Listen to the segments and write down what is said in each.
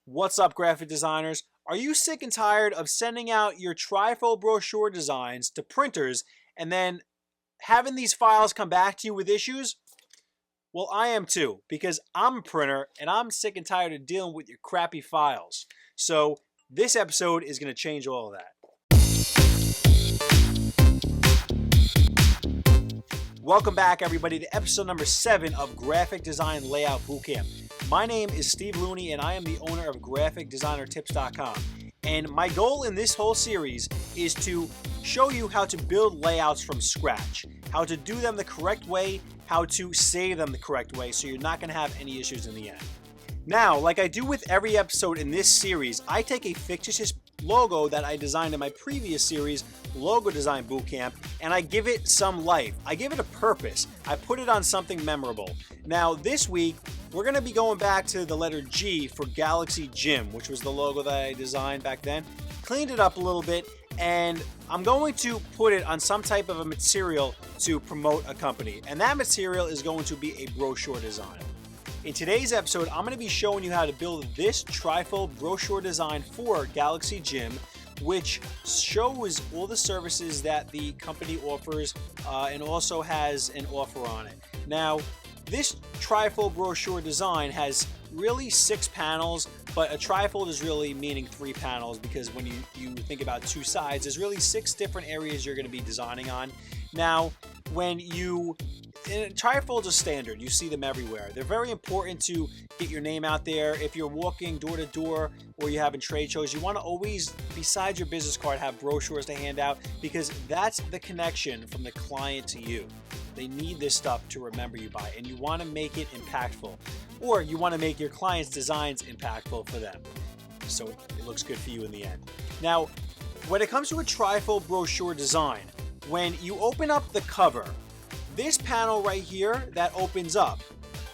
What's up, graphic designers? Are you sick and tired of sending out your trifold brochure designs to printers and then having these files come back to you with issues? Well, I am too, because I'm a printer and I'm sick and tired of dealing with your crappy files. So this episode is going to change all of that. Welcome back, everybody, to episode number 7 of Graphic Design Layout Bootcamp. My name is Steve Looney, and I am the owner of GraphicDesignerTips.com. And my goal in this whole series is to show you how to build layouts from scratch, how to do them the correct way, how to save them the correct way, so you're not going to have any issues in the end. Now, like I do with every episode in this series, I take a fictitious logo that I designed in my previous series, Logo Design Bootcamp, and I give it some life. I give it a purpose. I put it on something memorable. Now, this week, we're going to be going back to the letter G for Galaxy Gym, which was the logo that I designed back then. Cleaned it up a little bit, and I'm going to put it on some type of a material to promote a company. And that material is going to be a brochure design. In today's episode, I'm going to be showing you how to build this trifold brochure design for Galaxy Gym, which shows all the services that the company offers and also has an offer on it. Now, this trifold brochure design has really 6 panels, but a trifold is really meaning 3 panels because when you think about 2 sides, there's really 6 different areas you're going to be designing on. Now, trifolds are standard. You see them everywhere. They're very important to get your name out there. If you're walking door to door or you're having trade shows, you want to always, besides your business card, have brochures to hand out because that's the connection from the client to you. They need this stuff to remember you by, and you want to make it impactful, or you want to make your clients' designs impactful for them, so it looks good for you in the end. Now, when it comes to a trifold brochure design, when you open up the cover, this panel right here that opens up,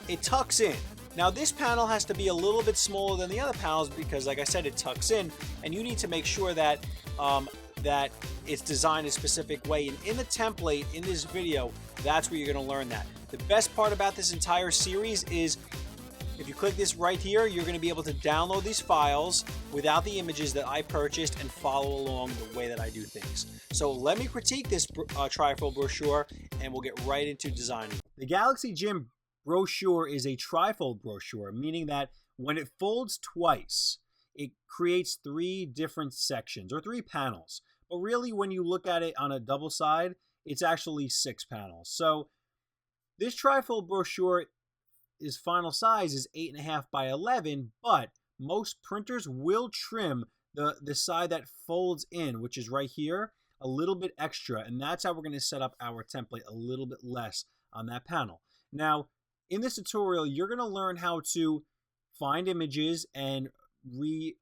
it tucks in. Now, this panel has to be a little bit smaller than the other panels because, like I said, it tucks in, and you need to make sure that that it's designed a specific way. And in the template in this video, that's where you're going to learn that. The best part about this entire series is if you click this right here, you're going to be able to download these files without the images that I purchased and follow along the way that I do things. So let me critique this trifold brochure and we'll get right into designing. The Galaxy Gym brochure is a trifold brochure, meaning that when it folds twice, it creates 3 different sections or 3 panels. But really, when you look at it on a double side, it's actually 6 panels. So this trifold brochure, its final size is 8.5 by 11, but most printers will trim the side that folds in, which is right here, a little bit extra, and that's how we're going to set up our template a little bit less on that panel. Now, in this tutorial, you're going to learn how to find images and redo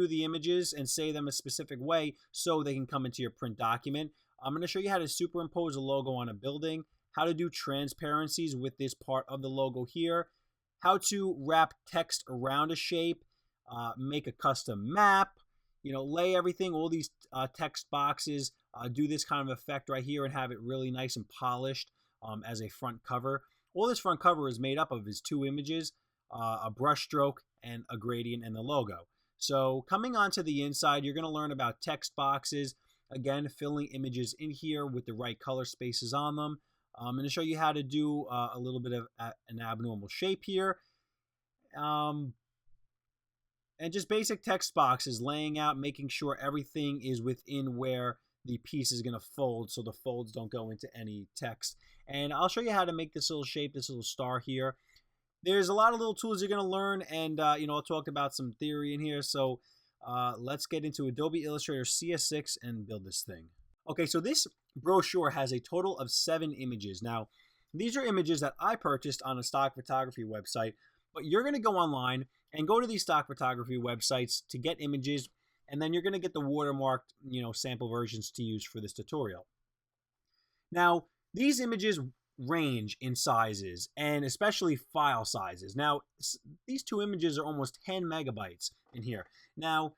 the images and save them a specific way so they can come into your print document. I'm going to show you how to superimpose a logo on a building, how to do transparencies with this part of the logo here, how to wrap text around a shape, make a custom map, lay everything, all these text boxes, do this kind of effect right here and have it really nice and polished as a front cover. All this front cover is made up of is 2 images, a brush stroke, and a gradient and the logo. So coming onto the inside, you're going to learn about text boxes, again, filling images in here with the right color spaces on them. I'm going to show you how to do a little bit of an abnormal shape here. And just basic text boxes, laying out, making sure everything is within where the piece is going to fold so the folds don't go into any text. And I'll show you how to make this little shape, this little star here. There's a lot of little tools you're going to learn, and I'll talk about some theory in here. So let's get into Adobe Illustrator CS6 and build this thing. Okay, so this brochure has a total of 7 images. Now, these are images that I purchased on a stock photography website, but you're going to go online and go to these stock photography websites to get images, and then you're going to get the watermarked, sample versions to use for this tutorial. Now, these images range in sizes and especially file sizes. Now, these 2 images are almost 10 megabytes in here. Now,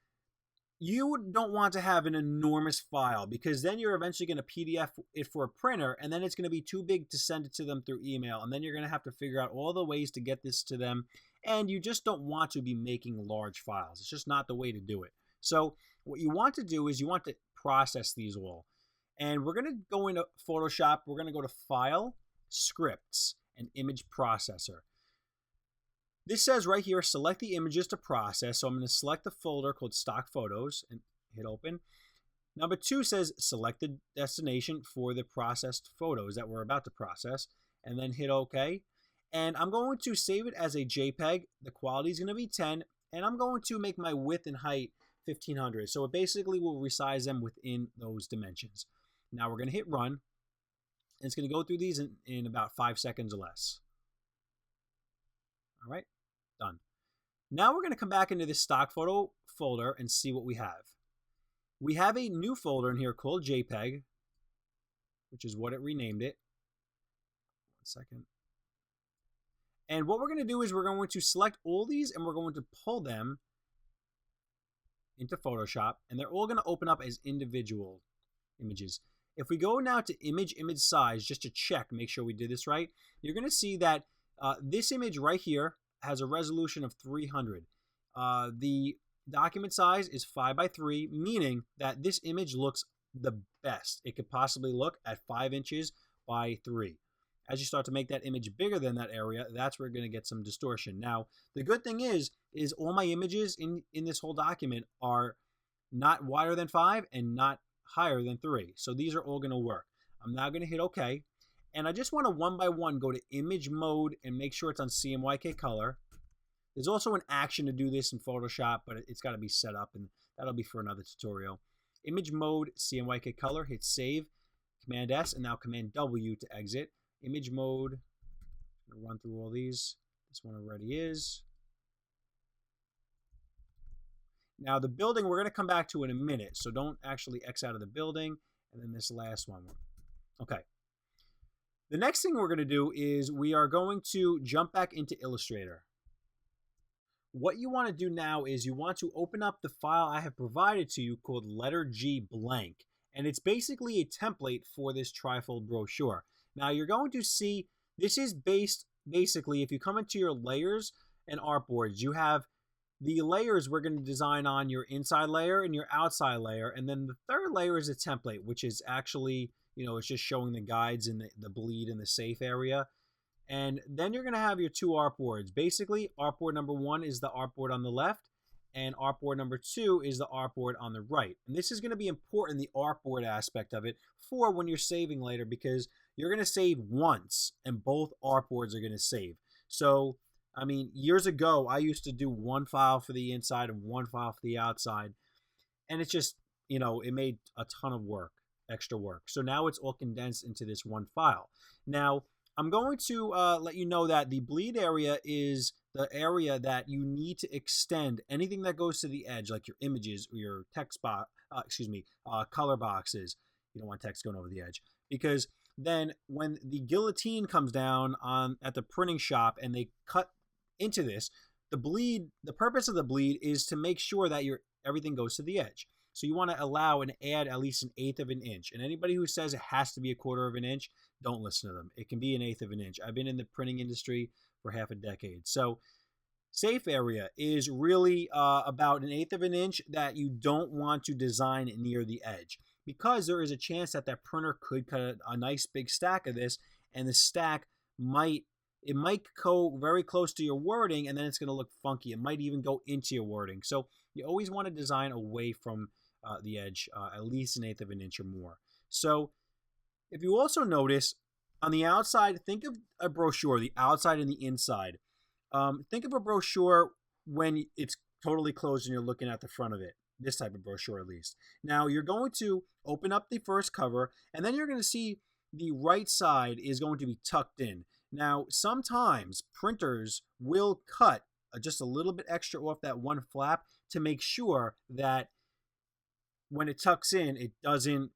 you don't want to have an enormous file because then you're eventually going to PDF it for a printer, and then it's going to be too big to send it to them through email, and then you're going to have to figure out all the ways to get this to them and you just don't want to be making large files. It's just not the way to do it. So what you want to do is you want to process these all. And we're going to go into Photoshop. We're going to go to File, Scripts, and Image Processor. This says right here, select the images to process. So I'm going to select the folder called Stock Photos and hit Open. Number 2 says select the destination for the processed photos that we're about to process, and then hit OK. And I'm going to save it as a JPEG. The quality is going to be 10, and I'm going to make my width and height 1500. So it basically will resize them within those dimensions. Now we're going to hit Run, and it's going to go through these in about 5 seconds or less. All right, done. Now we're going to come back into this stock photo folder and see what we have. We have a new folder in here called JPEG, which is what it renamed it. 1 second. And what we're going to do is we're going to select all these and we're going to pull them into Photoshop, and they're all going to open up as individual images. If we go now to image size, just to check, make sure we did this right, you're going to see that this image right here has a resolution of 300. The document size is 5 by 3, meaning that this image looks the best it could possibly look at 5 inches by 3. As you start to make that image bigger than that area, that's where you're going to get some distortion. Now, the good thing is all my images in this whole document are not wider than 5 and not higher than 3. So these are all going to work. I'm now going to hit OK. And I just want to one by one go to image mode and make sure it's on CMYK color. There's also an action to do this in Photoshop, but it's got to be set up, and that'll be for another tutorial. Image mode, CMYK color, hit save, Command S, and now Command W to exit. Image mode, I'm going to run through all these. This one already is. Now the building we're going to come back to in a minute, so don't actually X out of the building. And then this last one. Okay. The next thing we're going to do is we are going to jump back into Illustrator. What you want to do now is you want to open up the file I have provided to you called letter G blank. And it's basically a template for this trifold brochure. Now you're going to see this is based basically, if you come into your layers and artboards, you have the layers we're going to design on your inside layer and your outside layer. And then the third layer is a template, which is actually, you know, it's just showing the guides and the bleed and the safe area. And then you're going to have your 2 artboards. Basically, artboard number 1 is the artboard on the left, and artboard number 2 is the artboard on the right. And this is going to be important, the artboard aspect of it, for when you're saving later, because you're going to save once, and both artboards are going to save. So, I mean, years ago, I used to do one file for the inside and one file for the outside, and it's just, you know, it made a ton of work, extra work. So now it's all condensed into this one file. Now, I'm going to let you know that the bleed area is the area that you need to extend anything that goes to the edge, like your images or your text box, color boxes. You don't want text going over the edge, because then when the guillotine comes down at the printing shop and they cut into this, the purpose of the bleed is to make sure that everything goes to the edge. So you want to allow and add at least 1/8 of an inch. And anybody who says it has to be 1/4 of an inch, don't listen to them. It can be 1/8 of an inch. I've been in the printing industry for half a decade. So safe area is really about 1/8 of an inch that you don't want to design near the edge, because there is a chance that that printer could cut a nice big stack of this, and the stack might go very close to your wording, and then it's going to look funky. It might even go into your wording. So you always want to design away from the edge, at least 1/8 of an inch or more. So if you also notice on the outside, think of a brochure, the outside and the inside. Think of a brochure when it's totally closed and you're looking at the front of it. This type of brochure, at least. Now you're going to open up the first cover, and then you're going to see the right side is going to be tucked in. Now, sometimes printers will cut just a little bit extra off that one flap to make sure that when it tucks in, it doesn't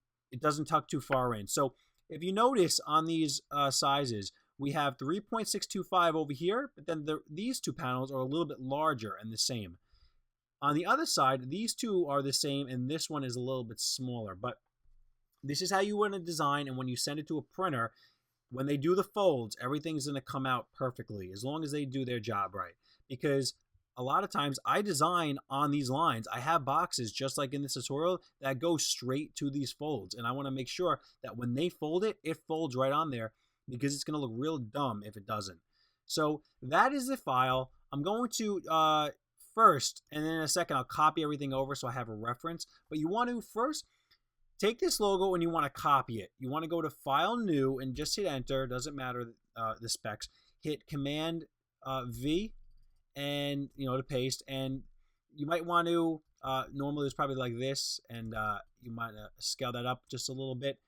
tuck too far in. So if you notice on these sizes, we have 3.625 over here, but then these 2 panels are a little bit larger and the same. On the other side, these 2 are the same, and this one is a little bit smaller. But this is how you want to design, and when you send it to a printer, when they do the folds, everything's going to come out perfectly, as long as they do their job right. because a lot of times I design on these lines. I have boxes just like in this tutorial that go straight to these folds, and I want to make sure that when they fold it, it folds right on there, because it's going to look real dumb if it doesn't. So that is the file. I'm going to first, and then in a second I'll copy everything over so I have a reference, but you want to first take this logo and you want to copy it. You want to go to File, New, and just hit Enter. Doesn't matter the specs. Hit Command V, and to paste. And you might want to normally it's probably like this, and you might scale that up just a little bit.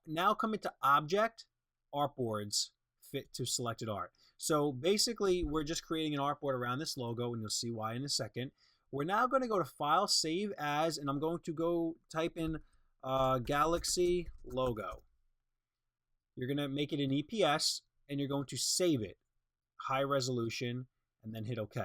Now come into Object, Artboards, Fit to Selected Art. So basically we're just creating an artboard around this logo, and you'll see why in a second. We're now going to go to File, Save As, and I'm going to go type in Galaxy logo. You're going to make it an EPS, and you're going to save it, high resolution, and then hit OK.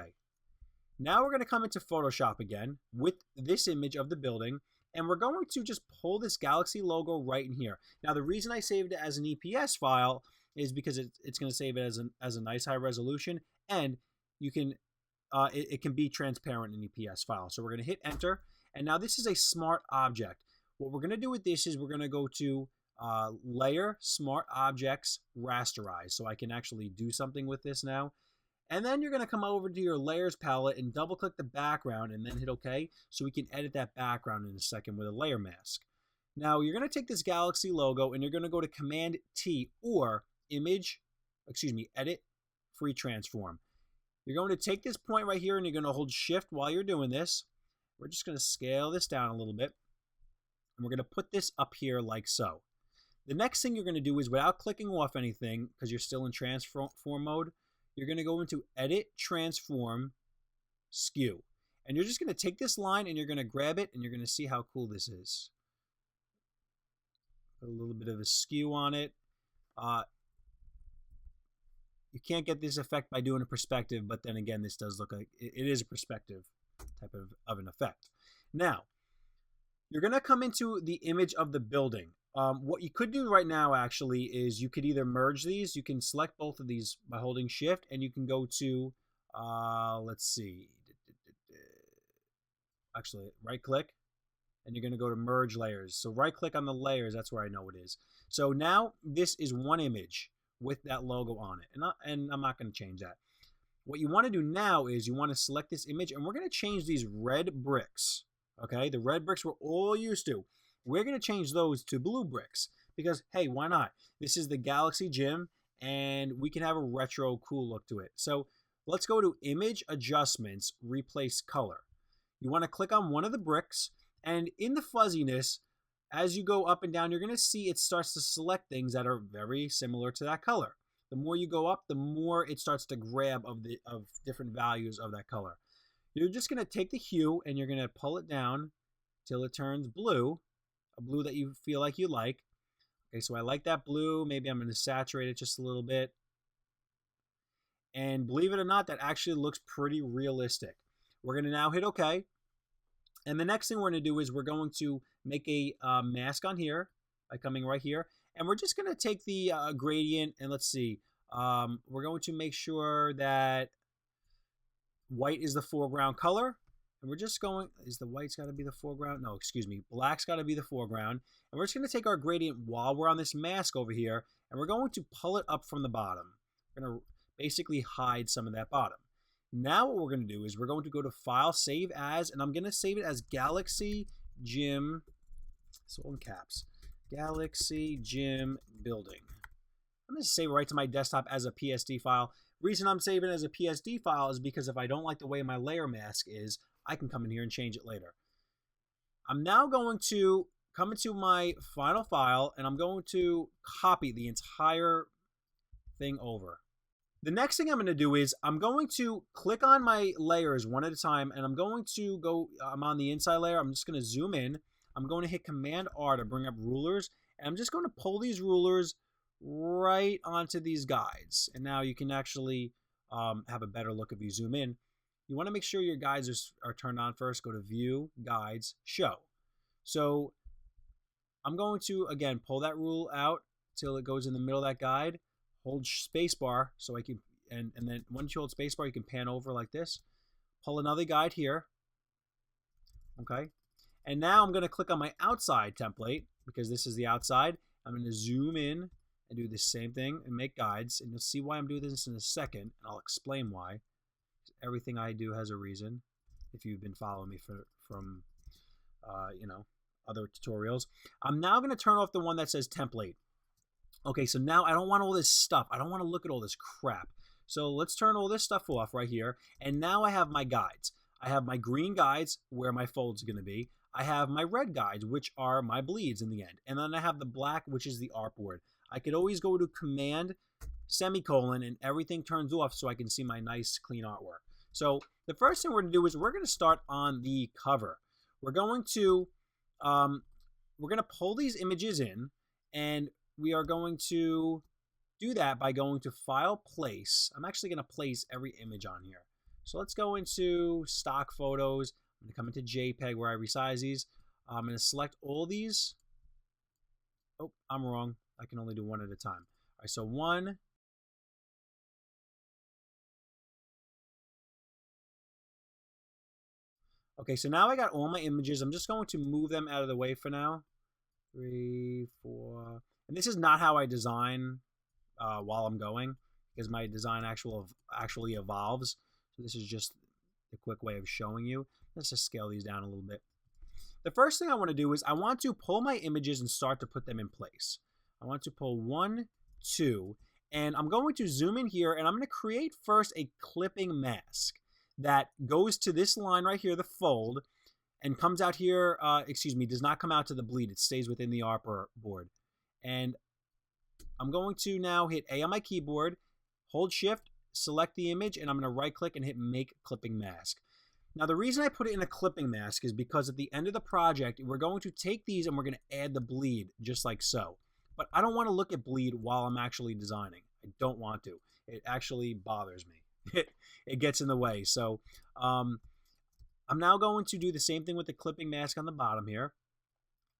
Now we're going to come into Photoshop again with this image of the building, and we're going to just pull this Galaxy logo right in here. Now the reason I saved it as an EPS file is because it's going to save it as a nice high resolution, and you can it can be transparent in EPS file. So we're going to hit Enter, and now this is a smart object. What we're going to do with this is we're going to go to Layer, Smart Objects, Rasterize, so I can actually do something with this now. And then you're going to come over to your Layers palette and double click the background and then hit OK, so we can edit that background in a second with a layer mask. Now you're going to take this Galaxy logo and you're going to go to Command T or Edit, Free Transform. You're going to take this point right here and you're going to hold Shift while you're doing this. We're just going to scale this down a little bit. And we're going to put this up here like so. The next thing you're going to do is, without clicking off anything, because you're still in transform mode, you're going to go into Edit, Transform, Skew. And you're just going to take this line and you're going to grab it, and you're going to see how cool this is. Put a little bit of a skew on it. You can't get this effect by doing a perspective, but then again, this does look like it is a perspective type of an effect. Now, you're going to come into the image of the building. What you could do right now actually is you could either merge these. You can select both of these by holding Shift, and you can go to, let's see, actually right click, and you're going to go to Merge Layers. So right click on the layers, that's where I know it is. So now this is one image with that logo on it, and I'm not going to change that. What you want to do now is you want to select this image, and we're going to change these red bricks. Okay, the red bricks we're all used to. We're going to change those to blue bricks because, hey, why not? This is the Galaxy Gym, and we can have a retro cool look to it. So let's go to Image Adjustments, Replace Color. You want to click on one of the bricks, and in the fuzziness, as you go up and down, you're going to see it starts to select things that are very similar to that color. The more you go up, the more it starts to grab of different values of that color. You're just going to take the hue and you're going to pull it down till it turns blue, a blue that you feel like you like. Okay, so I like that blue. Maybe I'm going to saturate it just a little bit. And believe it or not, that actually looks pretty realistic. We're going to now hit OK. And the next thing we're going to do is we're going to make a mask on here by coming right here. And we're just going to take the gradient and let's see. We're going to make sure that white is the foreground color. And we're just going, is the white's got to be the foreground? No, excuse me. Black's got to be the foreground. And we're just going to take our gradient while we're on this mask over here. And we're going to pull it up from the bottom. We're going to basically hide some of that bottom. Now what we're going to do is we're going to go to File, Save As, and I'm going to save it as Galaxy Gym, it's all in caps, Galaxy Gym Building. I'm going to save it right to my desktop as a PSD file. Reason I'm saving it as a PSD file is because if I don't like the way my layer mask is, I can come in here and change it later. I'm now going to come into my final file, and I'm going to copy the entire thing over. The next thing I'm going to do is I'm going to click on my layers one at a time, and I'm going to go, I'm on the inside layer, I'm just going to zoom in. I'm going to hit Command R to bring up rulers, and I'm just going to pull these rulers right onto these guides. And now you can actually have a better look if you zoom in. You want to make sure your guides are turned on first. Go to View, Guides, Show. So I'm going to, again, pull that rule out till it goes in the middle of that guide. Hold spacebar so and then once you hold spacebar, you can pan over like this. Pull another guide here. Okay. And now I'm going to click on my outside template because this is the outside. I'm going to zoom in and do the same thing and make guides. And you'll see why I'm doing this in a second. And I'll explain why. Everything I do has a reason. If you've been following me from other tutorials. I'm now going to turn off the one that says template. Okay, so now I don't want all this stuff. I don't want to look at all this crap. So let's turn all this stuff off right here. And now I have my guides. I have my green guides where my fold's going to be. I have my red guides, which are my bleeds in the end. And then I have the black, which is the artboard. I could always go to Command, semicolon, and everything turns off so I can see my nice, clean artwork. So the first thing we're going to do is we're going to start on the cover. We're going to pull these images in, and we are going to do that by going to File, Place. I'm actually going to place every image on here. So let's go into Stock Photos. I'm going to come into JPEG where I resize these. I'm going to select all these. Oh, I'm wrong. I can only do one at a time. All right, so 1. Okay, so now I got all my images. I'm just going to move them out of the way for now. 3, 4. And this is not how I design while I'm going, because my design actually evolves. So this is just a quick way of showing you. Let's just scale these down a little bit. The first thing I want to do is I want to pull my images and start to put them in place. I want to pull 1, 2, and I'm going to zoom in here, and I'm going to create first a clipping mask that goes to this line right here, the fold, and comes out here, does not come out to the bleed. It stays within the artboard. And I'm going to now hit A on my keyboard, hold Shift, select the image, and I'm going to right click and hit Make Clipping Mask. Now the reason I put it in a clipping mask is because at the end of the project, we're going to take these and we're going to add the bleed just like so. But I don't want to look at bleed while I'm actually designing. I don't want to. It actually bothers me. It gets in the way. So I'm now going to do the same thing with the clipping mask on the bottom here.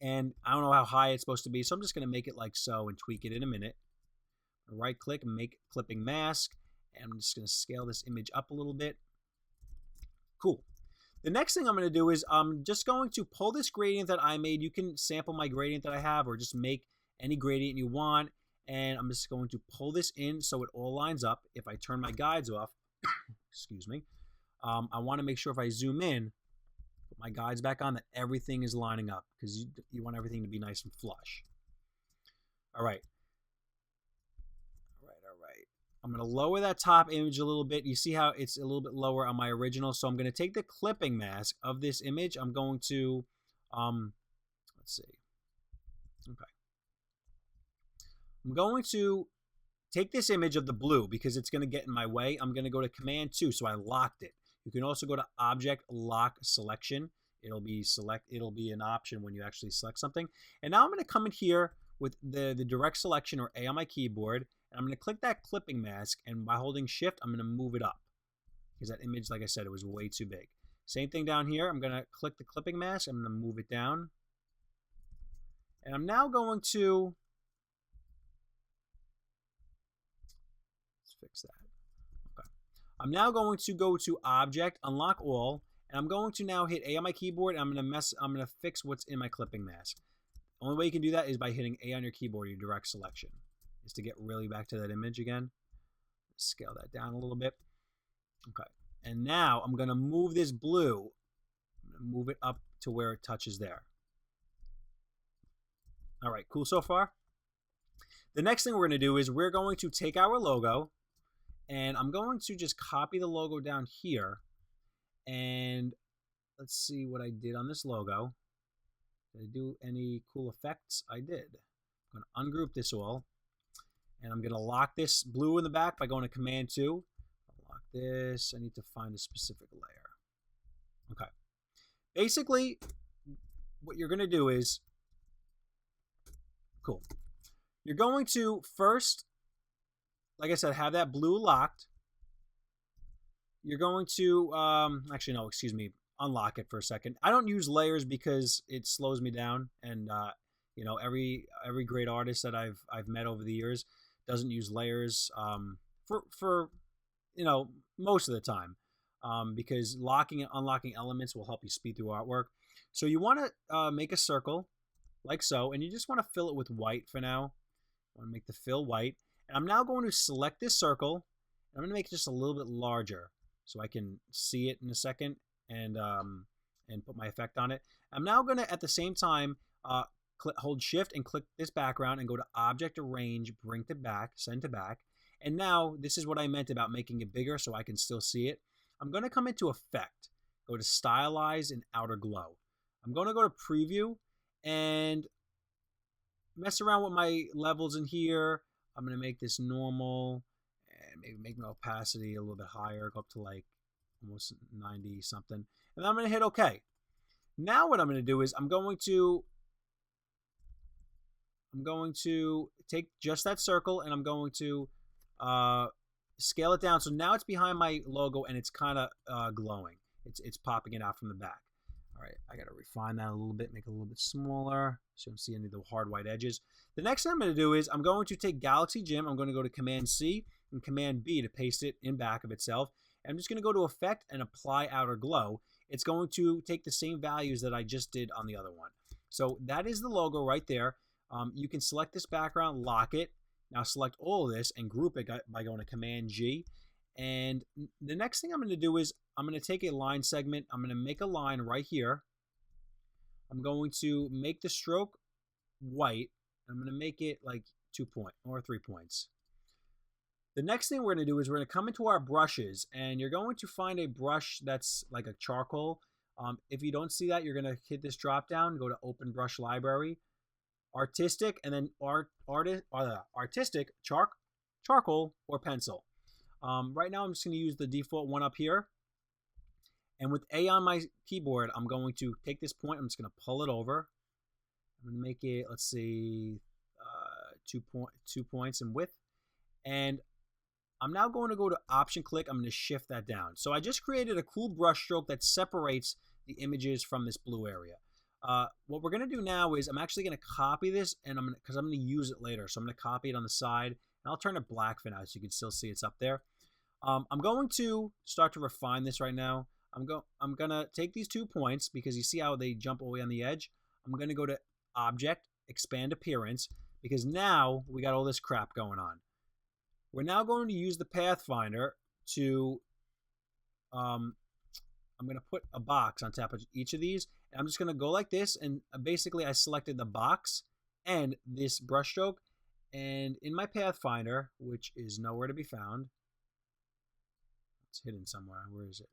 And I don't know how high it's supposed to be, so I'm just going to make it like so and tweak it in a minute. Right click and make clipping mask. And I'm just going to scale this image up a little bit. Cool. The next thing I'm going to do is I'm just going to pull this gradient that I made. You can sample my gradient that I have or just make any gradient you want. And I'm just going to pull this in so it all lines up. If I turn my guides off, excuse me, I want to make sure if I zoom in, put my guides back on, that everything is lining up because you want everything to be nice and flush. All right. I'm going to lower that top image a little bit. You see how it's a little bit lower on my original. So I'm going to take the clipping mask of this image. I'm going to, let's see. Okay. I'm going to take this image of the blue because it's going to get in my way. I'm going to go to Command 2, so I locked it. You can also go to Object Lock Selection. It'll be an option when you actually select something. And now I'm going to come in here with the direct selection or A on my keyboard. And I'm going to click that clipping mask, and by holding Shift, I'm going to move it up because that image, like I said, it was way too big. Same thing down here. I'm going to click the clipping mask. I'm going to move it down. And I'm now going to, let's fix that. Okay. I'm now going to go to Object, Unlock All, and I'm going to now hit A on my keyboard, and I'm going to fix what's in my clipping mask. The only way you can do that is by hitting A on your keyboard, your direct selection. Is to get really back to that image again. Scale that down a little bit. Okay. And now I'm going to move this blue. I'm going to move it up to where it touches there. All right, cool so far? The next thing we're going to do is we're going to take our logo, and I'm going to just copy the logo down here. And let's see what I did on this logo. Did I do any cool effects? I did. I'm going to ungroup this all. And I'm going to lock this blue in the back by going to Command 2. I'll lock this. I need to find a specific layer. Okay. Basically, what you're going to do is, cool. You're going to first, like I said, have that blue locked. You're going to, actually, no, excuse me, unlock it for a second. I don't use layers because it slows me down. And, you know, every great artist that I've met over the years doesn't use layers for you know, most of the time, because locking and unlocking elements will help you speed through artwork. So you want to make a circle like so, and you just want to fill it with white for now. I want to make the fill white. And I'm now going to select this circle. I'm going to make it just a little bit larger so I can see it in a second and put my effect on it. I'm now going to, at the same time, hold Shift and click this background and go to Object, Arrange, Bring to Back, Send to Back. And now this is what I meant about making it bigger so I can still see it. I'm going to come into Effect, go to Stylize and Outer Glow. I'm going to go to Preview and mess around with my levels in here. I'm going to make this normal and maybe make my opacity a little bit higher, go up to like almost 90 something. And I'm going to hit OK. Now what I'm going to do is I'm going to take just that circle and I'm going to scale it down. So now it's behind my logo and it's kind of glowing. It's popping it out from the back. All right, I got to refine that a little bit, make it a little bit smaller so you don't see any of the hard white edges. The next thing I'm going to do is I'm going to take Galaxy Gym. I'm going to go to Command C and Command B to paste it in back of itself. And I'm just going to go to Effect and Apply Outer Glow. It's going to take the same values that I just did on the other one. So that is the logo right there. You can select this background, lock it. Now select all of this and group it by going to Command G. And the next thing I'm going to do is I'm going to take a line segment. I'm going to make a line right here. I'm going to make the stroke white. I'm going to make it like 2 points or 3 points. The next thing we're going to do is we're going to come into our brushes, and you're going to find a brush that's like a charcoal. If you don't see that, you're going to hit this drop down, go to Open Brush Library, Artistic, and then Artistic, Charcoal, or Pencil. Right now I'm just going to use the default one up here. And with A on my keyboard, I'm going to take this point. I'm just going to pull it over. I'm going to make it, let's see, 2 points in width. And I'm now going to go to Option Click. I'm going to shift that down. So I just created a cool brush stroke that separates the images from this blue area. What we're going to do now is I'm actually going to copy this, and because I'm going to use it later. So I'm going to copy it on the side. And I'll turn it black for now so you can still see it's up there. I'm going to start to refine this right now. I'm going to take these 2 points because you see how they jump away on the edge. I'm going to go to Object, Expand Appearance, because now we got all this crap going on. We're now going to use the Pathfinder to, I'm going to put a box on top of each of these. And I'm just going to go like this, and basically I selected the box and this brush stroke. And in my Pathfinder, which is nowhere to be found, it's hidden somewhere. Where is it?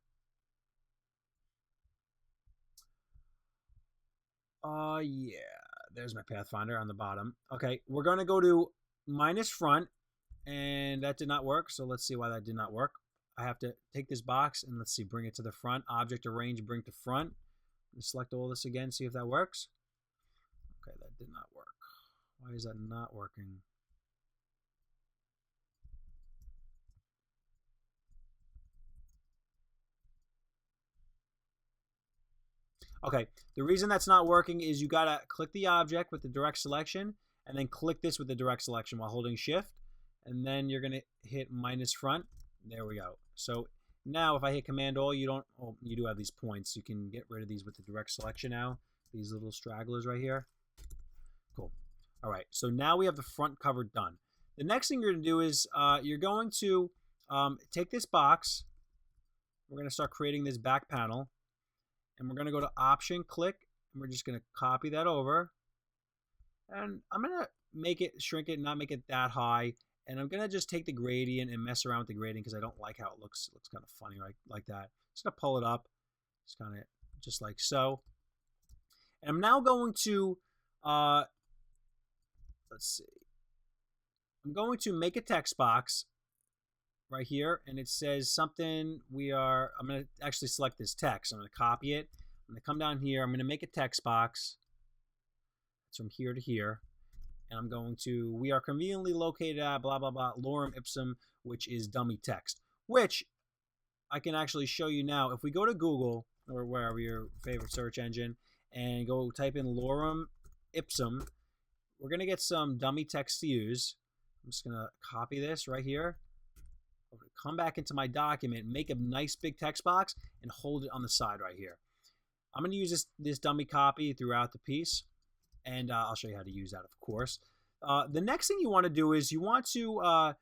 Yeah, there's my Pathfinder on the bottom. Okay, we're going to go to minus front, and that did not work. So let's see why that did not work. I have to take this box and let's see, bring it to the front. Object, Arrange, Bring to Front. Select all this again, see if that works. Okay, that did not work. Why is that not working? Okay, the reason that's not working is you gotta click the object with the direct selection and then click this with the direct selection while holding Shift, and then you're gonna hit minus front. There we go. So now if I hit Command All, you do have these points. You can get rid of these with the direct selection now. These little stragglers right here. Cool. All right, so now we have the front cover done. The next thing you're gonna do is you're going to take this box. We're gonna start creating this back panel. And we're going to go to Option, Click, and we're just going to copy that over. And I'm going to make it, shrink it, not make it that high. And I'm going to just take the gradient and mess around with the gradient because I don't like how it looks. It looks kind of funny like that. Just going to pull it up, just kind of just like so. And I'm now going to, let's see. I'm going to make a text box right here, and it says something. I'm going to actually select this text. I'm going to copy it. I'm going to come down here. I'm going to make a text box. It's from here to here. And I'm going to, we are conveniently located at blah, blah, blah, lorem ipsum, which is dummy text, which I can actually show you now. If we go to Google or wherever your favorite search engine and go type in lorem ipsum, we're going to get some dummy text to use. I'm just going to copy this right here. I'm going to come back into my document, make a nice big text box, and hold it on the side right here. I'm going to use this dummy copy throughout the piece, and I'll show you how to use that, of course. The next thing you want to do is you want to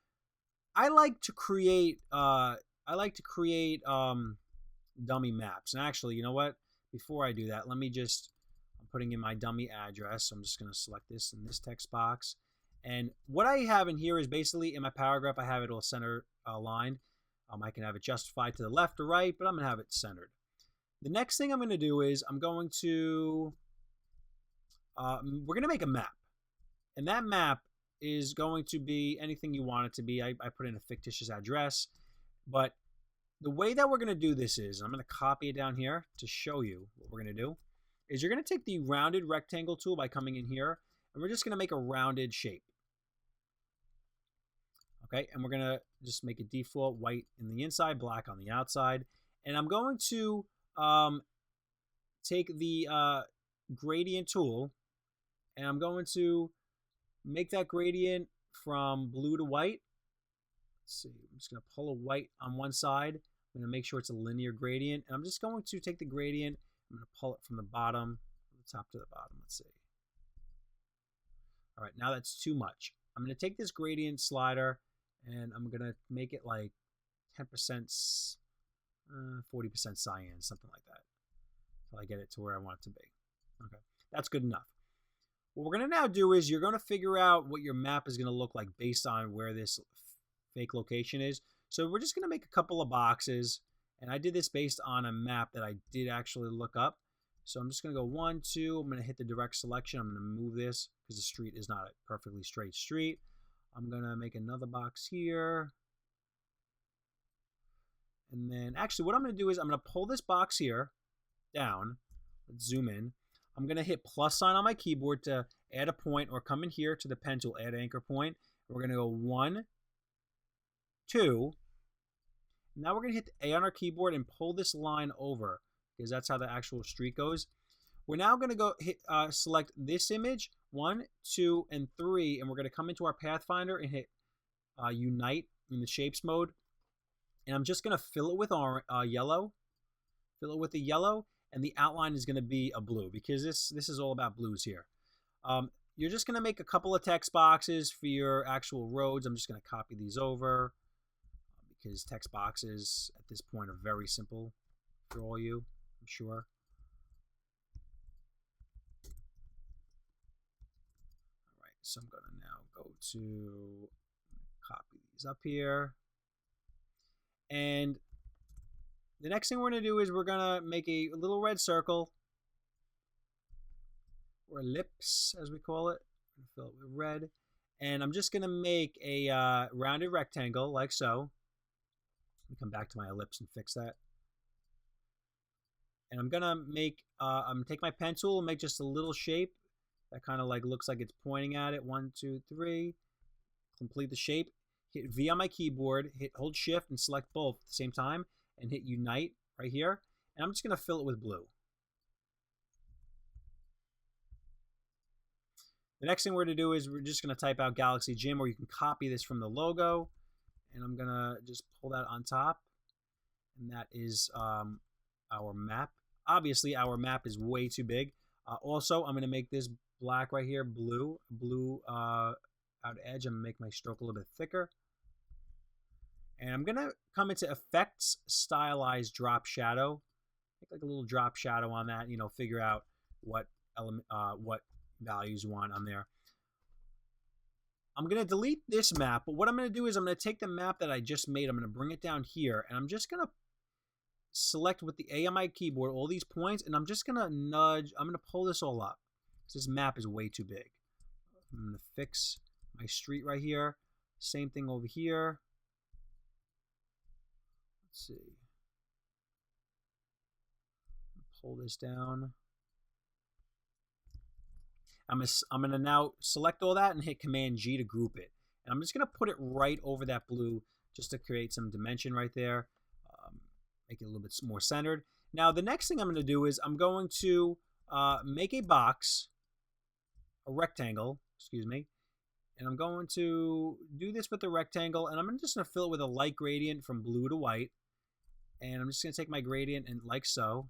I like to create dummy maps. And actually, you know what? Before I do that, I'm putting in my dummy address. So I'm just going to select this in this text box. And what I have in here is basically in my paragraph, I have it all center aligned. I can have it justified to the left or right, but I'm going to have it centered. The next thing I'm going to do is we're going to make a map. And that map is going to be anything you want it to be. I put in a fictitious address. But the way that we're going to do this is, I'm going to copy it down here to show you what we're going to do, is you're going to take the rounded rectangle tool by coming in here, and we're just going to make a rounded shape. Okay, and we're going to just make a default white in the inside, black on the outside. And I'm going to take the gradient tool, and I'm going to make that gradient from blue to white. Let's see, I'm just going to pull a white on one side. I'm going to make sure it's a linear gradient. And I'm just going to take the gradient, I'm going to pull it from the bottom, from the top to the bottom. Let's see. All right, now that's too much. I'm going to take this gradient slider, and I'm going to make it like 10%, 40% cyan, something like that, until I get it to where I want it to be. Okay, that's good enough. What we're going to now do is you're going to figure out what your map is going to look like based on where this fake location is. So we're just going to make a couple of boxes, and I did this based on a map that I did actually look up. So I'm just going to go 1, 2. I'm going to hit the direct selection. I'm going to move this because the street is not a perfectly straight street. I'm going to make another box here. And then actually what I'm going to do is I'm going to pull this box here down. Let's zoom in. I'm going to hit plus sign on my keyboard to add a point, or come in here to the pen tool, add anchor point. We're going to go 1, 2. Now we're going to hit the A on our keyboard and pull this line over, because that's how the actual street goes. We're now going to go hit select this image, 1, 2, and 3, and we're going to come into our Pathfinder and hit Unite in the Shapes mode. And I'm just going to fill it with yellow. Fill it with the yellow, and the outline is going to be a blue, because this is all about blues here. You're just going to make a couple of text boxes for your actual roads. I'm just going to copy these over, because text boxes at this point are very simple for all you, I'm sure. All right, so I'm going to now go to copy these up here. And the next thing we're going to do is we're going to make a little red circle, or ellipse as we call it. Fill it with red. And I'm just going to make a rounded rectangle like so. Let me come back to my ellipse and fix that. And I'm going to make, I'm going to take my pen tool and make just a little shape that kind of like looks like it's pointing at it. 1, 2, 3. Complete the shape. Hit V on my keyboard, hold shift and select both at the same time, and hit Unite right here. And I'm just going to fill it with blue. The next thing we're going to do is we're just going to type out Galaxy Gym, or you can copy this from the logo. And I'm going to just pull that on top. And that is our map. Obviously, our map is way too big. Also, I'm going to make this black right here, blue out edge. I'm going to make my stroke a little bit thicker. And I'm going to come into Effects, Stylize, Drop Shadow. Make like a little drop shadow on that, you know, figure out what element, what values you want on there. I'm going to delete this map, but what I'm going to do is I'm going to take the map that I just made, I'm going to bring it down here, and I'm just going to select with the A on my keyboard all these points, and I'm just going to nudge, I'm going to pull this all up. This map is way too big. I'm going to fix my street right here. Same thing over here. Let's see. Pull this down. I'm going to now select all that and hit Command G to group it. And I'm just going to put it right over that blue just to create some dimension right there. Make it a little bit more centered. Now, the next thing I'm going to do is I'm going to make a box, a rectangle, excuse me. And I'm going to do this with the rectangle, and I'm just going to fill it with a light gradient from blue to white. And I'm just going to take my gradient and like so,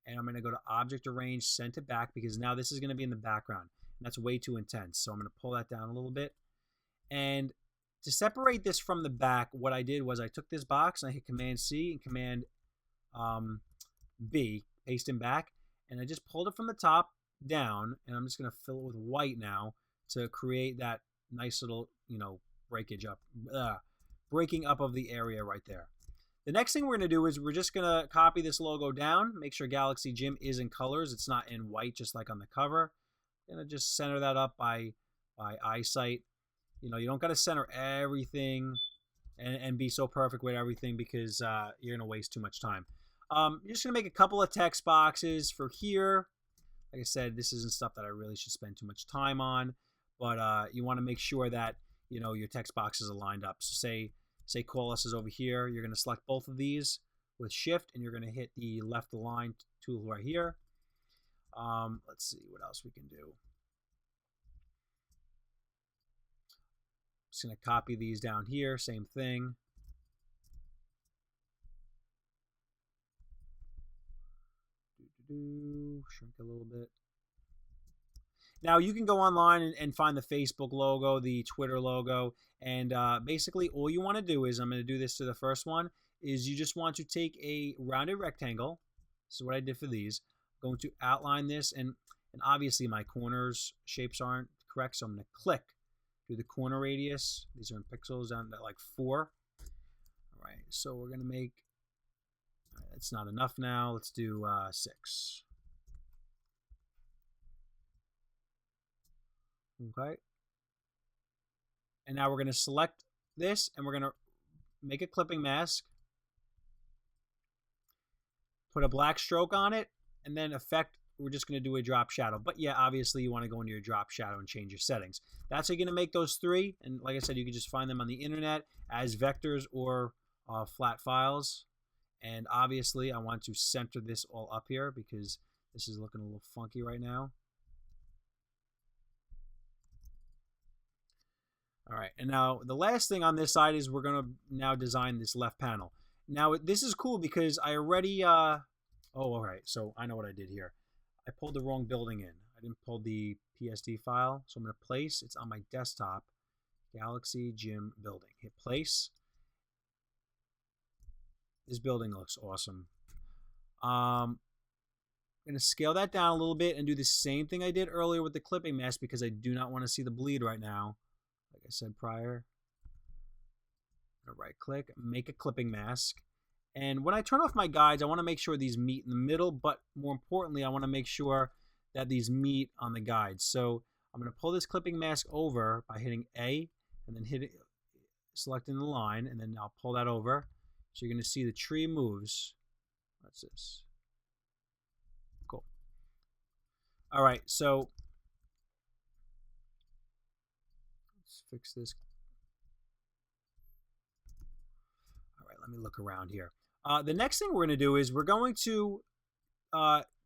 and I'm going to go to Object Arrange, Center Back, because now this is going to be in the background. And that's way too intense. So I'm going to pull that down a little bit. And to separate this from the back, what I did was I took this box and I hit Command C and Command B, paste in back, and I just pulled it from the top down, and I'm just going to fill it with white now to create that nice little, breaking up of the area right there. The next thing we're going to do is we're just going to copy this logo down, make sure Galaxy Gym is in colors. It's not in white just like on the cover. I'm going to just center that up by eyesight. You don't got to center everything and be so perfect with everything because you're going to waste too much time. You're just going to make a couple of text boxes for here. Like I said, this isn't stuff that I really should spend too much time on, but you want to make sure that your text boxes are lined up. So say call us is over here. You're going to select both of these with Shift, and you're going to hit the left align tool right here. Let's see what else we can do. Just going to copy these down here. Same thing. Shrink a little bit. Now you can go online and find the Facebook logo, the Twitter logo, and basically all you want to do is, I'm going to do this to the first one, is you just want to take a rounded rectangle. This is what I did for these. I'm going to outline this, and obviously my corners shapes aren't correct, so I'm going to click, do the corner radius. These are in pixels down to like 4. All right, so we're going to make, it's not enough now. Let's do 6. Okay. And now we're going to select this, and we're going to make a clipping mask. Put a black stroke on it, and then effect, we're just going to do a drop shadow. But yeah, obviously you want to go into your drop shadow and change your settings. That's how you're going to make those 3. And like I said, you can just find them on the internet as vectors or flat files. And obviously I want to center this all up here because this is looking a little funky right now. All right, and now the last thing on this side is we're going to now design this left panel. Now this is cool because I already, oh, all right, so I know what I did here. I pulled the wrong building in. I didn't pull the PSD file, so I'm going to place, it's on my desktop, Galaxy Gym building. Hit place. This building looks awesome. I'm going to scale that down a little bit and do the same thing I did earlier with the clipping mask because I do not want to see the bleed right now. Like I said prior, I'm going to right click, make a clipping mask. And when I turn off my guides, I want to make sure these meet in the middle, but more importantly, I want to make sure that these meet on the guides. So I'm going to pull this clipping mask over by hitting A and then selecting the line, and then I'll pull that over. So you're going to see the tree moves. What's this? Cool. All right, so let's fix this. All right, let me look around here. The next thing we're going to do is we're going to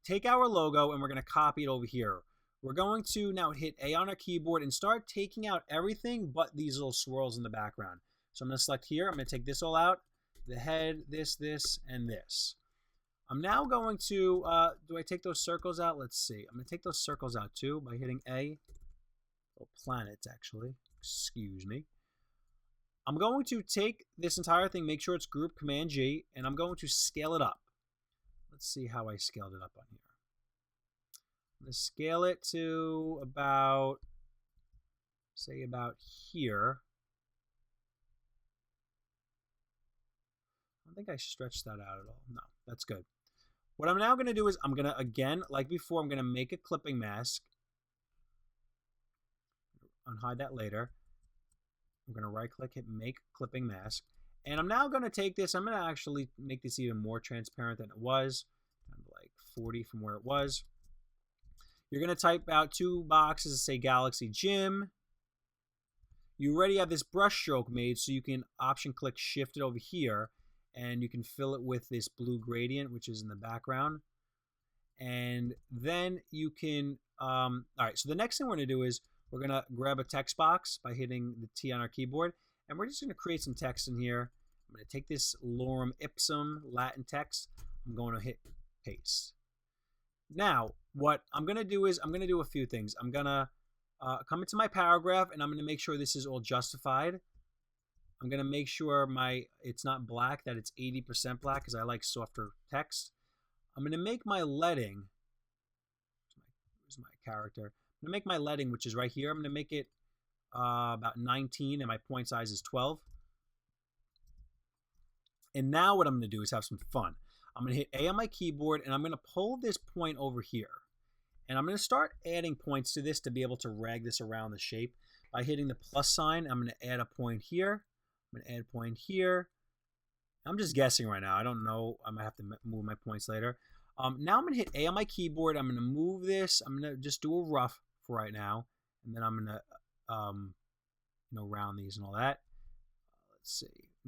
take our logo and we're going to copy it over here. We're going to now hit A on our keyboard and start taking out everything but these little swirls in the background. So I'm going to select here. I'm going to take this all out. The head, this, and this. I'm now going to, do I take those circles out? Let's see. I'm going to take those circles out too by hitting A. Oh, planets, actually. Excuse me. I'm going to take this entire thing, make sure it's grouped, Command G, and I'm going to scale it up. Let's see how I scaled it up on here. I'm going to scale it to about, say about here. I don't think I stretched that out at all. No, that's good. What I'm now going to do is I'm going to, again, like before, I'm going to make a clipping mask. Unhide that later. I'm going to right click, hit make clipping mask. And I'm now going to take this, I'm going to actually make this even more transparent than it was. I'm like 40 from where it was. You're going to type out 2 boxes that say Galaxy Gym. You already have this brush stroke made, so you can option click shift it over here. And you can fill it with this blue gradient, which is in the background. And then you can, all right, so the next thing we're going to do is we're going to grab a text box by hitting the T on our keyboard, and we're just going to create some text in here. I'm going to take this lorem ipsum Latin text. I'm going to hit paste. Now, what I'm going to do is I'm going to do a few things. I'm going to come into my paragraph, and I'm going to make sure this is all justified. I'm going to make sure it's not black, that it's 80% black, because I like softer text. I'm going to make my leading, where's my character? I'm going to make my leading, which is right here. I'm going to make it about 19, and my point size is 12. And now what I'm going to do is have some fun. I'm going to hit A on my keyboard, and I'm going to pull this point over here. And I'm going to start adding points to this to be able to rag this around the shape. By hitting the plus sign, I'm going to add a point here. I'm going to add a point here. I'm just guessing right now. I don't know. I might have to move my points later. Now I'm going to hit A on my keyboard. I'm going to move this. I'm going to just do a rough for right now. And then I'm going to round these and all that. Let's see.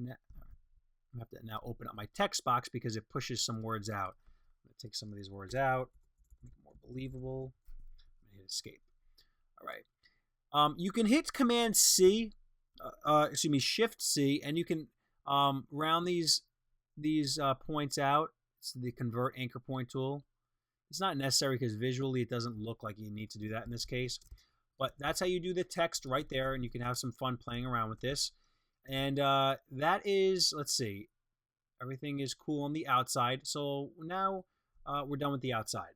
I have to now open up my text box because it pushes some words out. I'm going to take some of these words out, make it more believable. I'm going to hit escape. All right. You can hit Command C, Shift C, and you can round these points out. It's the Convert Anchor Point tool. It's not necessary because visually it doesn't look like you need to do that in this case. But that's how you do the text right there, and you can have some fun playing around with this. And that is, let's see, everything is cool on the outside. So now we're done with the outside.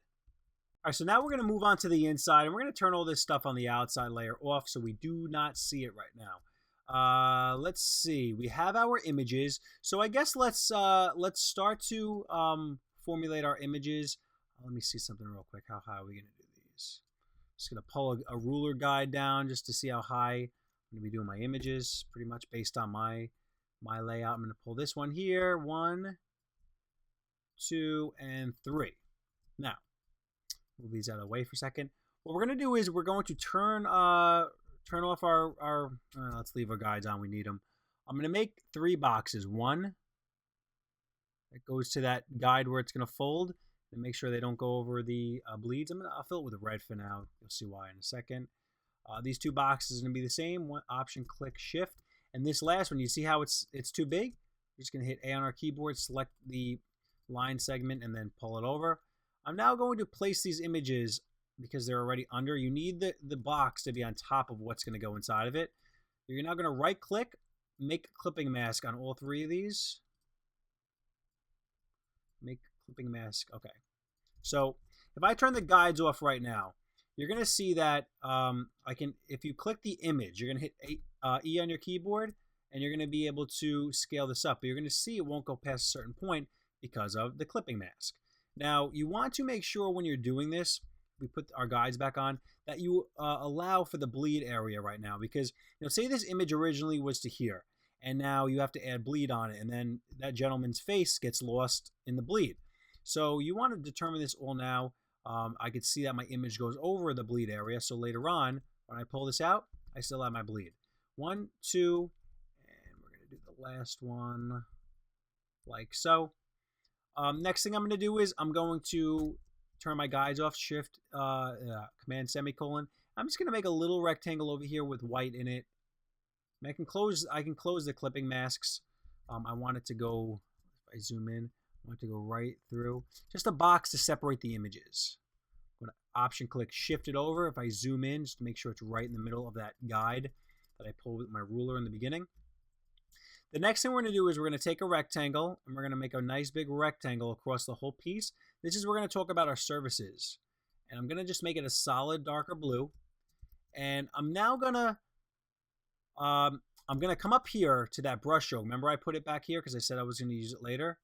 All right, so now we're going to move on to the inside, and we're going to turn all this stuff on the outside layer off so we do not see it right now. Let's see, we have our images. So I guess let's start to formulate our images. Let me see something real quick. How high are we going to do these? Just going to pull a ruler guide down just to see how high I'm going to be doing my images, pretty much based on my layout. I'm going to pull this one here, 1, 2, and 3. Now, move these out of the way for a second. What we're going to do is we're going to turn off our let's leave our guides on. We need them. I'm going to make 3 boxes. One that goes to that guide where it's going to fold, and make sure they don't go over the bleeds. I'll fill it with a red for now. You'll see why in a second. These 2 boxes are going to be the same. One option, click Shift. And this last one, you see how it's too big? We're just going to hit A on our keyboard, select the line segment, and then pull it over. I'm now going to place these images because they're already under. You need the box to be on top of what's going to go inside of it. You're now going to right-click, make a clipping mask on all 3 of these. Make clipping mask. Okay. So if I turn the guides off right now, you're going to see that if you click the image, you're going to hit E on your keyboard, and you're going to be able to scale this up. But you're going to see it won't go past a certain point because of the clipping mask. Now, you want to make sure when you're doing this, we put our guides back on, that you allow for the bleed area right now. Because, say this image originally was to here, and now you have to add bleed on it, and then that gentleman's face gets lost in the bleed. So you want to determine this all now. I could see that my image goes over the bleed area, so later on, when I pull this out, I still have my bleed. 1, 2, and we're going to do the last one like so. Next thing I'm going to do is I'm going to turn my guides off, Shift, Command semicolon. I'm just going to make a little rectangle over here with white in it. And I can close the clipping masks. I want it to go, if I zoom in, I want it to go right through. Just a box to separate the images. I'm going to option click Shift it over. If I zoom in, just to make sure it's right in the middle of that guide that I pulled with my ruler in the beginning. The next thing we're going to do is we're going to take a rectangle, and we're going to make a nice big rectangle across the whole piece. This is where we're going to talk about our services. And I'm going to just make it a solid darker blue. And I'm now going to come up here to that brush stroke. Remember I put it back here because I said I was going to use it later.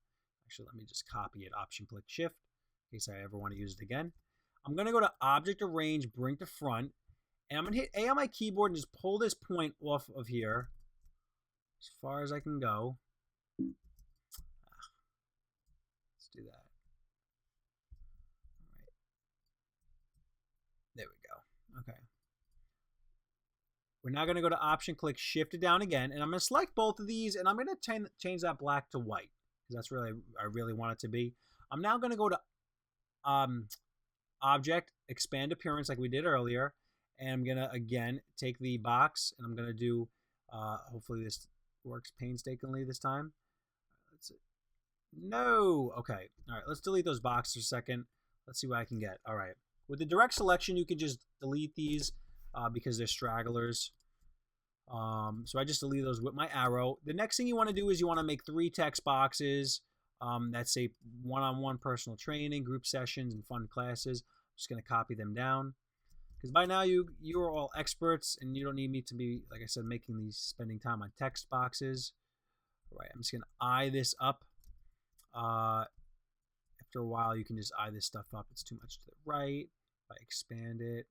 Actually, let me just copy it. Option click Shift in case I ever want to use it again. I'm going to go to Object Arrange, Bring to Front. And I'm going to hit A on my keyboard and just pull this point off of here as far as I can go. Let's do that. All right. There we go. Okay. We're now going to go to Option, click Shift it down again, and I'm going to select both of these, and I'm going to change that black to white because that's really I really want it to be. I'm now going to go to Object, Expand Appearance like we did earlier, And I'm going to, again, take the box, and I'm going to do, hopefully this works painstakingly this time. Let's see. No. Okay. All right. Let's delete those boxes for a second. Let's see what I can get. All right. With the direct selection, you can just delete these because they're stragglers. So I just delete those with my arrow. The next thing you want to do is you want to make 3 text boxes that say one-on-one personal training, group sessions, and fun classes. I'm just going to copy them down. Because by now you are all experts, and you don't need me to be, like I said, spending time on text boxes. All right, I'm just going to eye this up. After a while, you can just eye this stuff up. It's too much to the right. If I expand it,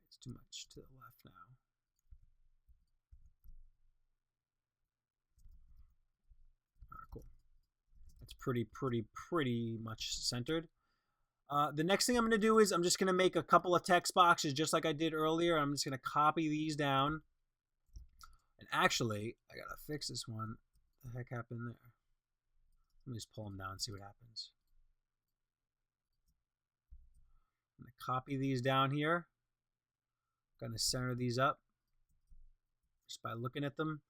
it's too much to the left now. All right, cool. That's pretty much centered. The next thing I'm going to do is I'm just going to make a couple of text boxes just like I did earlier. I'm just going to copy these down. And actually, I got to fix this one. What the heck happened there? Let me just pull them down and see what happens. I'm going to copy these down here. I'm going to center these up just by looking at them.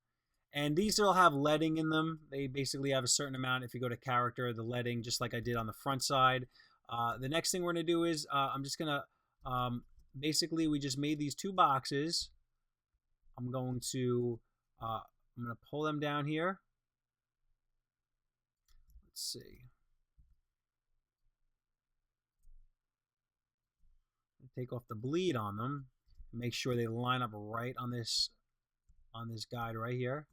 And these will have leading in them. They basically have a certain amount. If you go to character, the leading, just like I did on the front side. The next thing we're going to do is I'm just going to, basically we just made these 2 boxes. I'm going to pull them down here. Let's see. Take off the bleed on them. Make sure they line up right on this guide right here.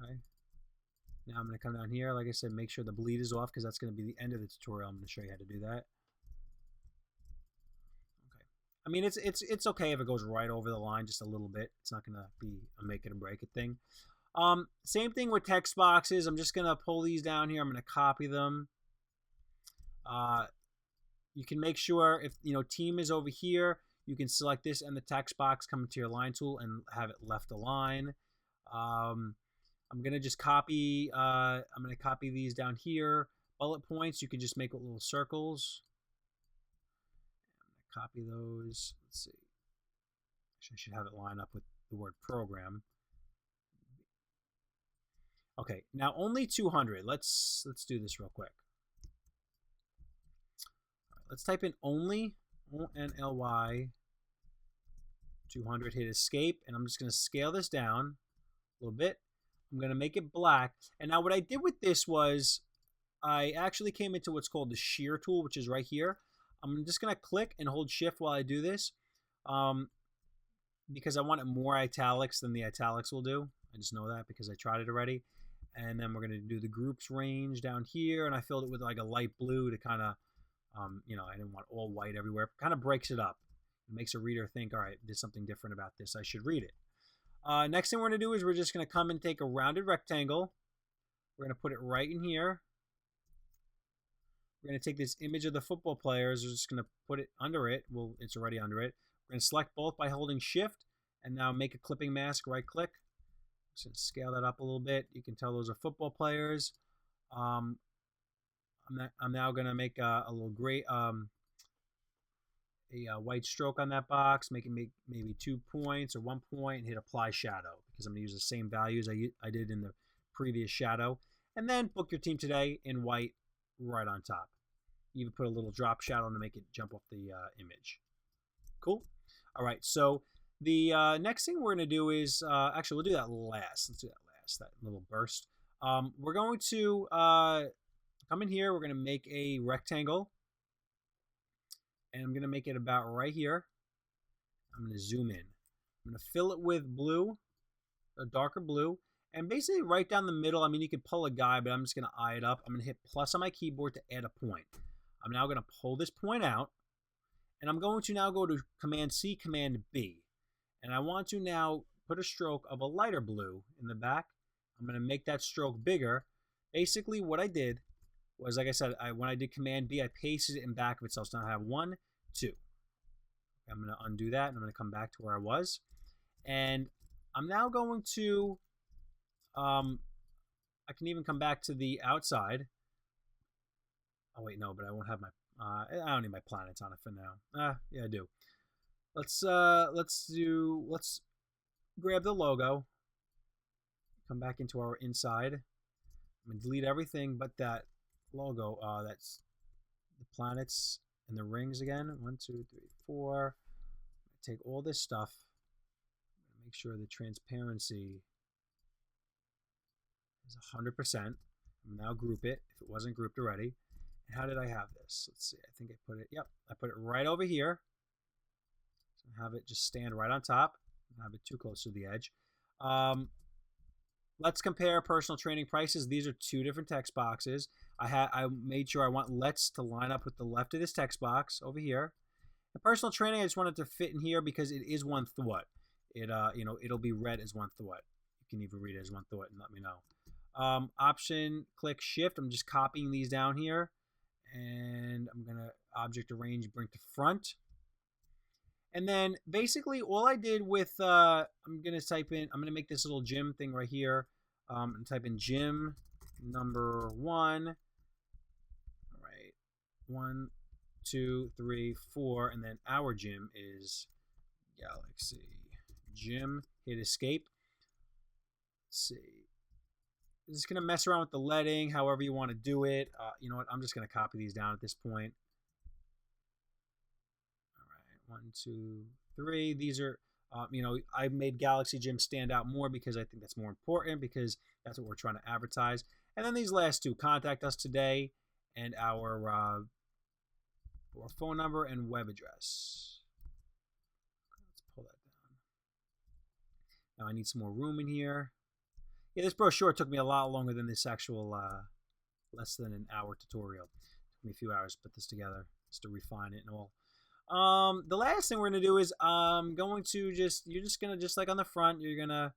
Okay. Now I'm going to come down here. Like I said, make sure the bleed is off because that's going to be the end of the tutorial. I'm going to show you how to do that. Okay. I mean, it's okay if it goes right over the line just a little bit. It's not going to be a make it or break it thing. Same thing with text boxes. I'm just going to pull these down here. I'm going to copy them. You can make sure if, team is over here, you can select this and the text box, come into your line tool and have it left align. I'm going to just copy, I'm going to copy these down here. Bullet points, you can just make little circles. I'm going to copy those. Let's see. Actually, I should have it line up with the word program. Okay, now only 200. Let's do this real quick. All right, let's type in only, O-N-L-Y, 200, hit escape, and I'm just going to scale this down a little bit. I'm going to make it black. And now what I did with this was I actually came into what's called the Shear Tool, which is right here. I'm just going to click and hold shift while I do this because I want it more italics than the italics will do. I just know that because I tried it already. And then we're going to do the groups range down here, and I filled it with like a light blue to kind of, I didn't want all white everywhere. Kind of breaks it up. It makes a reader think, all right, there's something different about this. I should read it. Next thing we're going to do is we're just going to come and take a rounded rectangle. We're going to put it right in here. We're going to take this image of the football players. We're just going to put it under it. Well, it's already under it. We're going to select both by holding shift and now make a clipping mask, right click. Just going to scale that up a little bit. You can tell those are football players. I'm now going to make a little gray, a white stroke on that box, make maybe 2 points or 1 point, and hit apply shadow because I'm going to use the same values I did in the previous shadow. And then book your team today in white right on top. Even put a little drop shadow to make it jump off the image. Cool. All right, so the next thing we're going to do is, actually we'll do that last. Let's do that last, that little burst. We're going to come in here. We're going to make a rectangle. And I'm going to make it about right here. I'm going to zoom in. I'm going to fill it with blue, a darker blue, and basically right down the middle. I mean, you could pull a guide, but I'm just going to eye it up. I'm going to hit plus on my keyboard to add a point. I'm now going to pull this point out, and I'm going to now go to Command C, Command B. And I want to now put a stroke of a lighter blue in the back. I'm going to make that stroke bigger. Basically, what I did was, like I said, when I did Command B, I pasted it in back of itself. So now I have 1, 2. I'm going to undo that, and I'm going to come back to where I was. And I'm now going to, I can even come back to the outside. Oh, wait, no, but I won't have my, I don't need my planets on it for now. Yeah, I do. let's grab the logo, come back into our inside. I'm gonna delete everything but that logo. That's the planets and the rings again. 1, 2, 3, 4. Take all this stuff. Make sure the transparency is 100%. Now group it if it wasn't grouped already. And how did I have this? Let's see. I think I put it. Yep, I put it right over here. So have it just stand right on top. Don't have it too close to the edge. Let's compare personal training prices. These are two different text boxes. I made sure I want let's to line up with the left of this text box over here. The personal training, I just wanted to fit in here because it is one thought. It'll be read as one thought. You can even read it as one thought and let me know. Option, click shift. I'm just copying these down here. And I'm going to object arrange, bring to front. And then basically all I did with, I'm going to make this little gym thing right here. And type in gym number 1. All right. 1, 2, 3, 4. And then our gym is Galaxy Gym. Hit escape. Let's see. I'm just going to mess around with the leading, however you want to do it. You know what? I'm just going to copy these down at this point. All right, 1, 2, 3. These are, I made Galaxy Gym stand out more because I think that's more important because that's what we're trying to advertise. And then these last two, contact us today and our phone number and web address. Let's pull that down. Now I need some more room in here. Yeah, this brochure took me a lot longer than this actual less than an hour tutorial. It took me a few hours to put this together just to refine it and all. The last thing we're going to do is you're just going to, just like on the front, or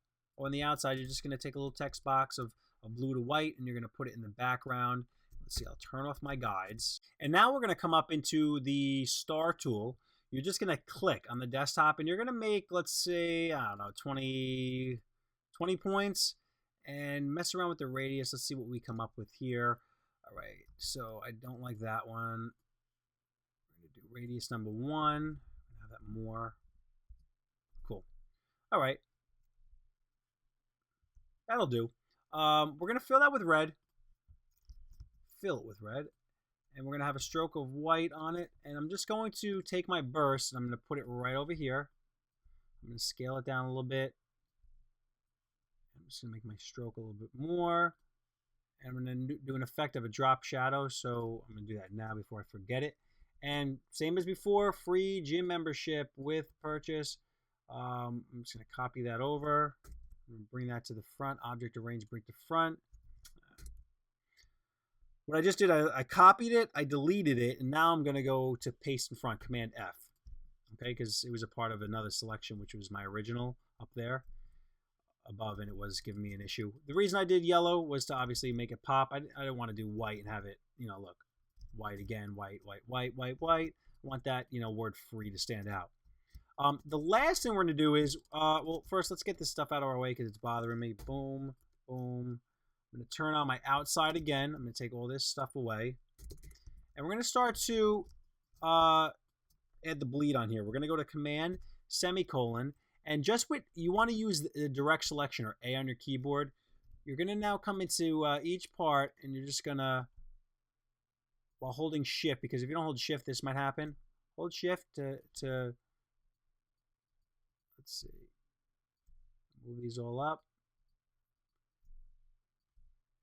on the outside, you're just going to take a little text box of blue to white and you're going to put it in the background. Let's see, I'll turn off my guides. And now we're going to come up into the star tool. You're just going to click on the desktop and you're going to make, let's say, I don't know, 20 points. And mess around with the radius. Let's see what we come up with here. All right, so I don't like that one. I'm going to do radius number 1. Have that more. Cool. All right. That'll do. We're going to fill that with red. Fill it with red. And we're going to have a stroke of white on it. And I'm just going to take my burst and I'm going to put it right over here. I'm going to scale it down a little bit. I'm just going to make my stroke a little bit more. And I'm going to do an effect of a drop shadow. So I'm going to do that now before I forget it. And same as before, free gym membership with purchase. I'm just going to copy that over. I'm going to bring that to the front. Object arrange, bring to front. What I just did, I copied it, I deleted it, and now I'm going to go to paste in front, Command F. Okay, because it was a part of another selection, which was my original up there above, and it was giving me an issue. The reason I did yellow was to obviously make it pop. I didn't want to do white and have it, look, white again, white, white, white, white, white. I want that, word free to stand out. The last thing we're going to do is, well, first let's get this stuff out of our way because it's bothering me. Boom, boom. I'm going to turn on my outside again. I'm going to take all this stuff away. And we're going to start to add the bleed on here. We're going to go to Command, semicolon. And just what you want to use the direct selection or A on your keyboard. You're going to now come into each part and you're just going to, while holding shift, because if you don't hold shift, this might happen. Hold shift to let's see, move these all up.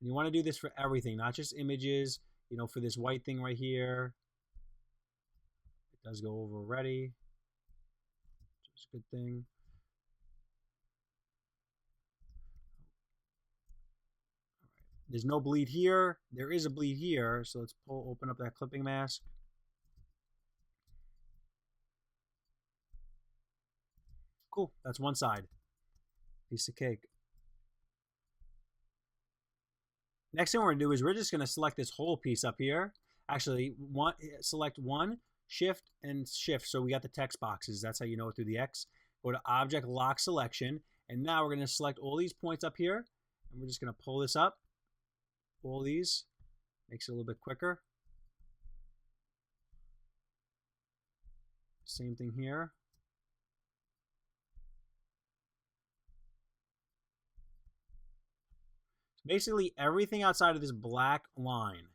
And you want to do this for everything, not just images. For this white thing right here, it does go over already. It's a good thing. There's no bleed here. There is a bleed here. So let's open up that clipping mask. Cool. That's one side. Piece of cake. Next thing we're going to do is we're just going to select this whole piece up here. Actually, select one, shift, and shift. So we got the text boxes. That's how you know it through the X. Go to Object, Lock Selection. And now we're going to select all these points up here. And we're just going to pull this up. All these. Makes it a little bit quicker. Same thing here. Basically, everything outside of this black line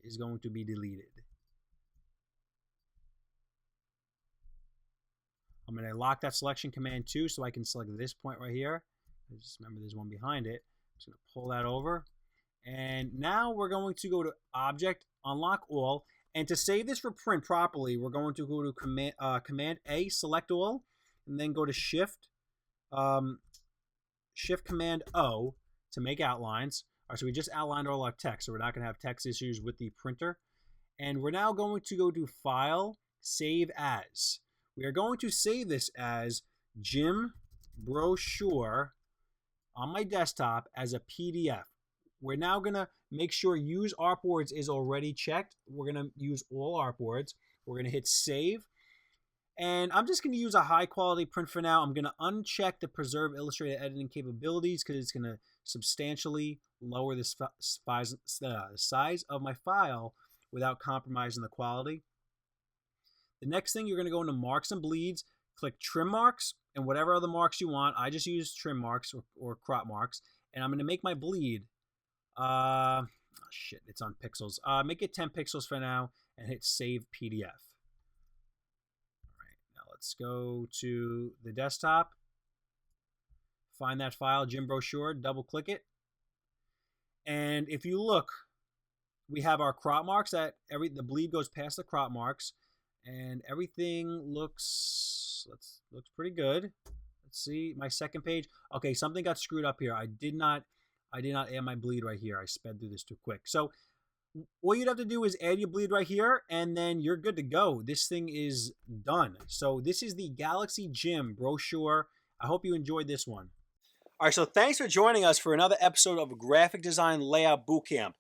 is going to be deleted. I'm going to lock that selection command too, so I can select this point right here. Just remember there's one behind it. I'm just going to pull that over. And now we're going to go to Object, Unlock All. And to save this for print properly, we're going to go to Command A, select all, and then go to Shift Command O to make outlines. All right, so we just outlined all our text, so we're not going to have text issues with the printer. And we're now going to go to File, Save As. We are going to save this as Gym Brochure on my desktop as a PDF. We're now going to make sure Use Artboards is already checked. We're going to use all artboards. We're going to hit Save. And I'm just going to use a high quality print for now. I'm going to uncheck the Preserve Illustrator editing capabilities because it's going to substantially lower the size of my file without compromising the quality. The next thing, you're going to go into Marks and Bleeds, click Trim Marks, and whatever other marks you want. I just use trim marks or crop marks, and I'm going to make my bleed. Oh shit, it's on pixels. Make it 10 pixels for now, and hit Save PDF. All right, now let's go to the desktop. Find that file, Gym Brochure, double click it. And if you look, we have our crop marks that the bleed goes past the crop marks. And everything looks pretty good. Let's see my second page. Okay, something got screwed up here. I did not add my bleed right here. I sped through this too quick. So all you'd have to do is add your bleed right here, and then you're good to go. This thing is done. So this is the Galaxy Gym Brochure. I hope you enjoyed this one. All right, so thanks for joining us for another episode of Graphic Design Layout Bootcamp.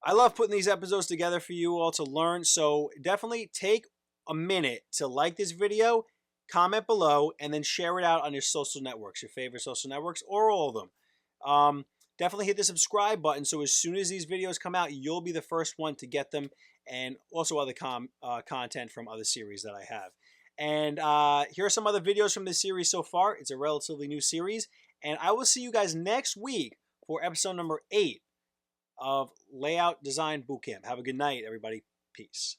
I love putting these episodes together for you all to learn, so definitely take a minute to like this video, comment below, and then share it out on your social networks, your favorite social networks, or all of them. Definitely hit the subscribe button so as soon as these videos come out, you'll be the first one to get them, and also other content from other series that I have. And here are some other videos from this series so far. It's a relatively new series, and I will see you guys next week for episode number 8. Of Layout Design Bootcamp. Have a good night, everybody. Peace.